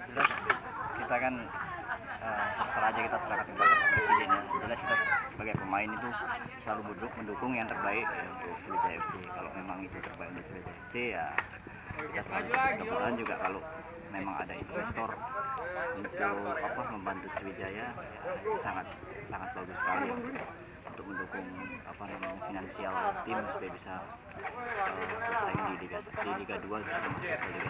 jelas kita kan terserah aja, kita serahkan kepada presiden ya. Jelas kita sebagai pemain itu selalu mendukung yang terbaik ya, untuk Sriwijaya FC. Kalau memang itu terbaik untuk Sriwijaya FC ya kita selalu berdoa juga kalau memang ada investor untuk membantu Sriwijaya ya, itu sangat bagus sekali ya, untuk mendukung finansial tim supaya bisa bersaing di Liga 2 bisa masuk ke Liga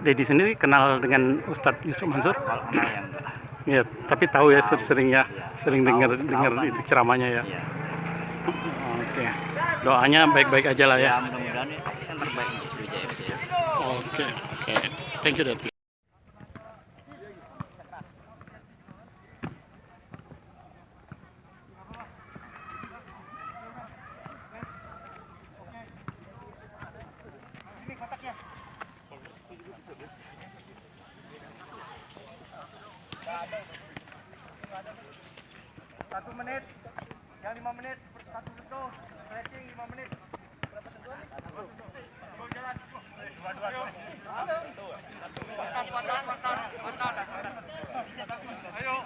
1. Dedi sendiri kenal dengan Ustadz Yusuf Mansur? Kalau kenal ya enggak. Ya, tapi tahu ya, Tahu, sering ya, iya. sering dengar itu ceramahnya ya. Iya. Oke, doanya baik-baik aja lah Ya, ya. mudah-mudahan yang terbaik untuk Sriwijaya FC ya. Oke, thank you Dedi. Satu menit, yang 5 menit, satu sentuh, stretching 5 menit. Berapa sentuhan? Jalan. Dua. Ayo.